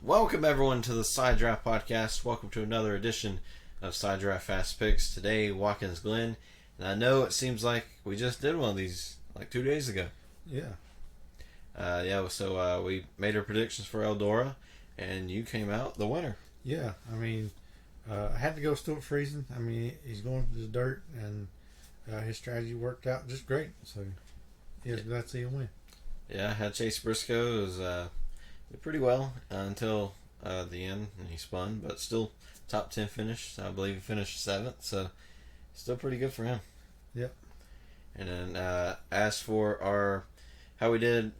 Welcome everyone to the Side Draft Podcast. Welcome to another edition of Side Draft Fast Picks. Today, Watkins Glen. And I know it seems like we just did one of these like 2 days ago. Yeah. So we made our predictions for Eldora, and you came out the winner. Yeah, I mean, I had to go Stuart Friesen. I mean, he's going to the dirt, and his strategy worked out just great. So, yeah, glad to see him win. Yeah, I had Chase Briscoe. It was did pretty well until the end, and he spun, but still top 10 finish. I believe he finished 7th, so still pretty good for him. Yep. And then as for how we did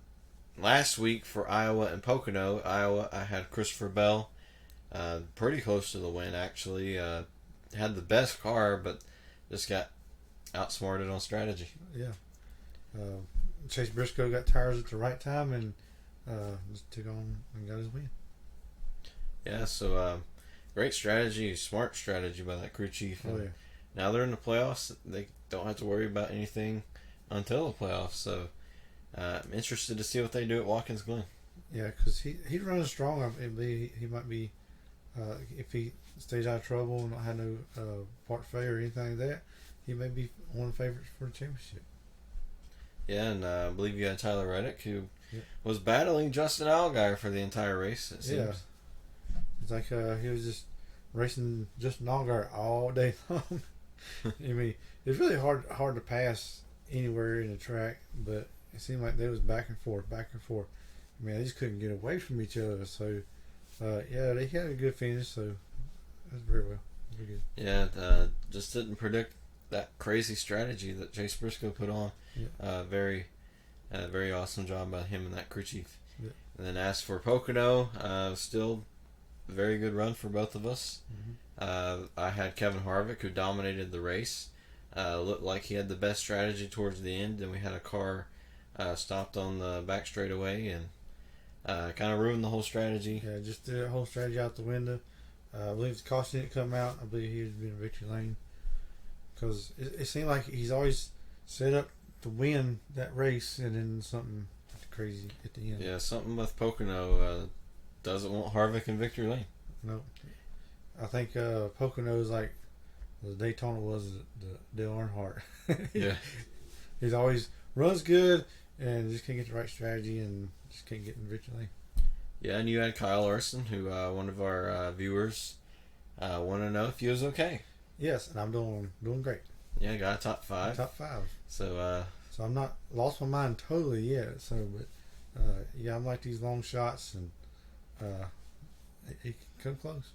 last week for Iowa and Pocono, Iowa, I had Christopher Bell, pretty close to the win actually. Had the best car, but just got outsmarted on strategy. Yeah. Chase Briscoe got tires at the right time and just took on and got his win. Yeah, so great strategy, smart strategy by that crew chief. Oh, yeah. Now they're in the playoffs. They don't have to worry about anything until the playoffs. So I'm interested to see what they do at Watkins Glen. Yeah, because he runs strong. I believe he might be, if he stays out of trouble and not have no part failure or anything like that, he may be one of the favorites for the championship. Yeah, and I believe you had Tyler Reddick, who was battling Justin Allgaier for the entire race, it seems. Yeah. It's like he was just racing Justin Allgaier all day long. I mean, it's really hard to pass anywhere in the track, but it seemed like they was back and forth. I mean, they just couldn't get away from each other. So, yeah, they had a good finish, so that's very well. Very good. Yeah, just didn't predict that crazy strategy that Chase Briscoe put on. Yeah. Very awesome job by him and that crew chief. Yeah. And then as for Pocono, still a very good run for both of us. Mm-hmm. I had Kevin Harvick, who dominated the race. Looked like he had the best strategy towards the end, and we had a car stopped on the back straightaway and kind of ruined the whole strategy. Yeah, just threw the whole strategy out the window. I believe the caution didn't come out. I believe he would be in victory lane. Because it seemed like he's always set up to win that race, and then something crazy at the end. Yeah, something with Pocono doesn't want Harvick in victory lane. No. I think Pocono's like the Daytona was the Dale Earnhardt. Yeah. He's always runs good and just can't get the right strategy and just can't get in victory lane. Yeah, and you had Kyle Larson, who one of our viewers wanted to know if he was okay. Yes, and I'm doing great. Yeah, got a top 5. Top 5. So I'm not lost my mind totally yet. So, but yeah, I'm like these long shots, and it can come close.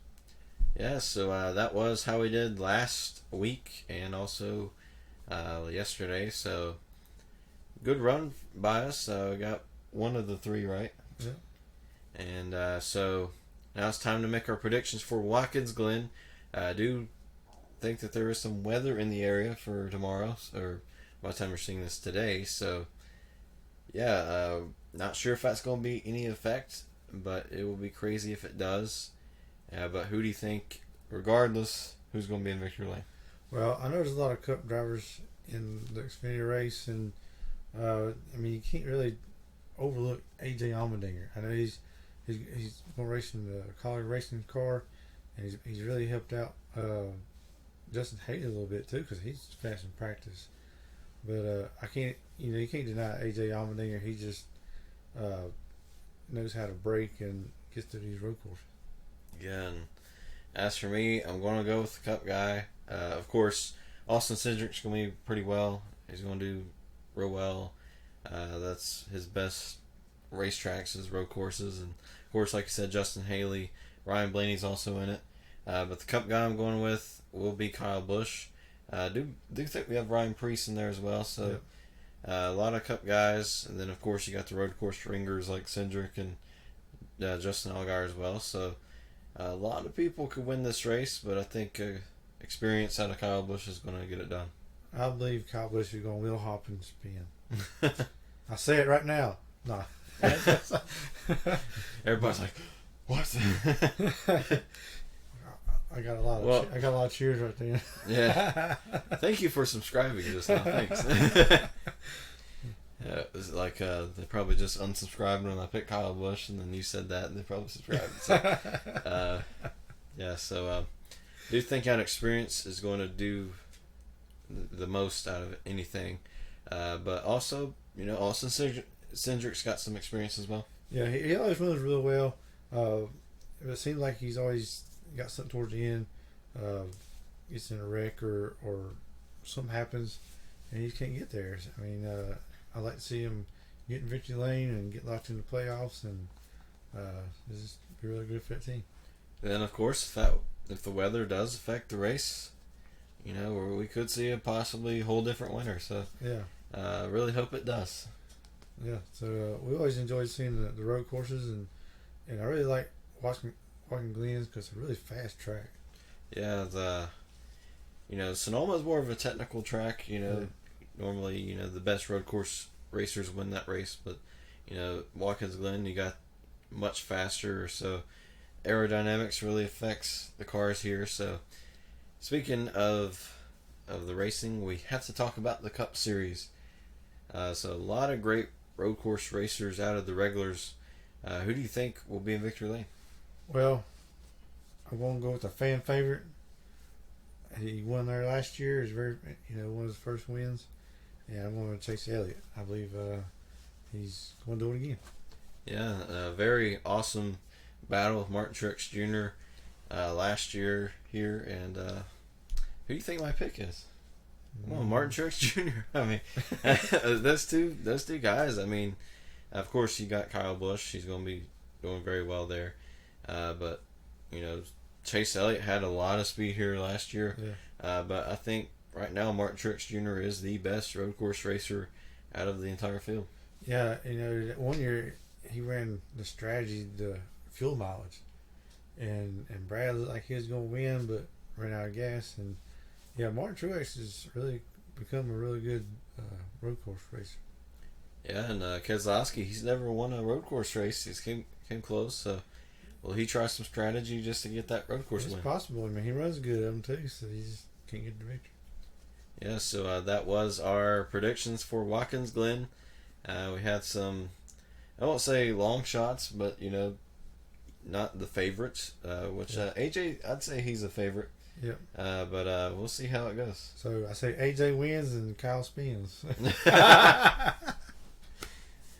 yeah, so that was how we did last week and also yesterday. So good run by us. We got one of the 3 right. Yeah. And so now it's time to make our predictions for Watkins Glen. I do think that there is some weather in the area for tomorrow, or by the time you're seeing this today. So yeah, not sure if that's going to be any effect, but it will be crazy if it does. But who do you think, regardless, who's going to be in victory lane? Well, I know there's a lot of Cup drivers in the Xfinity race, and I mean, you can't really overlook AJ Allmendinger. I know he's going to race in the college racing car, and he's really helped out Justin Haley a little bit too, because he's fast in practice. But you can't deny AJ Allmendinger. He just knows how to brake and gets to these road courses. Yeah, and as for me, I'm going to go with the Cup guy. Of course, Austin Cindric's going to be pretty well. He's going to do real well. That's his best racetracks, his road courses. And, of course, like I said, Justin Haley, Ryan Blaney's also in it. But the Cup guy I'm going with will be Kyle Busch. Do think we have Ryan Preece in there as well. So Yep. A lot of Cup guys. And then, of course, you got the road course ringers like Cindric and Justin Allgaier as well. So a lot of people could win this race, but I think experience out of Kyle Busch is going to get it done. I believe Kyle Busch is going to wheel hop and spin. I say it right now. No. Everybody's like, what? I got a lot of cheers right there. Yeah. Thank you for subscribing just now. Thanks. Yeah, it was like they probably just unsubscribed when I picked Kyle Busch, and then you said that, and they probably subscribed. So, yeah, so I do think that experience is going to do the most out of anything. But also, Austin Cindric's got some experience as well. Yeah, he always runs real well. It seems like he's always got something towards the end. Gets in a wreck or something happens, and he can't get there. I mean, I like to see him get in victory lane and get locked in the playoffs, and it's just be really good for that team. Then, of course, if the weather does affect the race, we could see a possibly whole different winner. So, yeah, really hope it does. Yeah, so we always enjoy seeing the road courses, and I really like Watkins Glen because it's a really fast track. Yeah, Sonoma is more of a technical track. Normally, the best road course racers win that race, but Watkins Glen, you got much faster, so aerodynamics really affects the cars here. So, speaking of the racing, we have to talk about the Cup Series. So a lot of great road course racers out of the regulars. Who do you think will be in victory lane? Well, I'm going to go with a fan favorite. He won there last year. It's one of his first wins. And I'm going to Chase Elliott. I believe he's going to do it again. Yeah, a very awesome battle with Martin Truex Jr. Last year here. And who do you think my pick is? Well, Martin Truex Jr. I mean, those two guys. I mean, of course, you got Kyle Busch. He's going to be doing very well there. But Chase Elliott had a lot of speed here last year. Yeah. But I think right now Martin Truex Jr. is the best road course racer out of the entire field. Yeah, one year he ran the strategy, the fuel mileage, and Brad looked like he was going to win, but ran out of gas. And yeah, Martin Truex has really become a really good road course racer. Yeah, and Keselowski, he's never won a road course race. He's came close, so will he try some strategy just to get that road course win? It's possible. I mean, he runs good of them too, so he just can't get the victory. Yeah, so that was our predictions for Watkins Glen. We had some, I won't say long shots, but not the favorites. AJ, I'd say he's a favorite. Yep. But we'll see how it goes. So I say AJ wins and Kyle spins.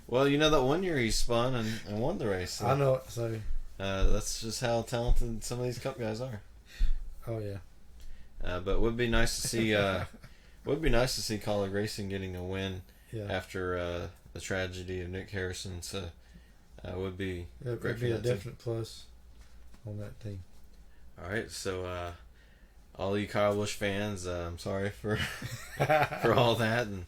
Well, that one year he spun and won the race. So, I know it. So that's just how talented some of these Cup guys are. Oh yeah. But it would be nice to see. Would be nice to see Colleague Racing getting a win after the tragedy of Nick Harrison. So would be great. It'd be a definite plus on that team. All right, so all you Kyle Busch fans, I'm sorry for all that and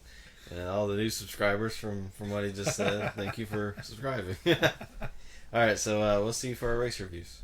all the new subscribers from what he just said. Thank you for subscribing. All right, so we'll see you for our race reviews.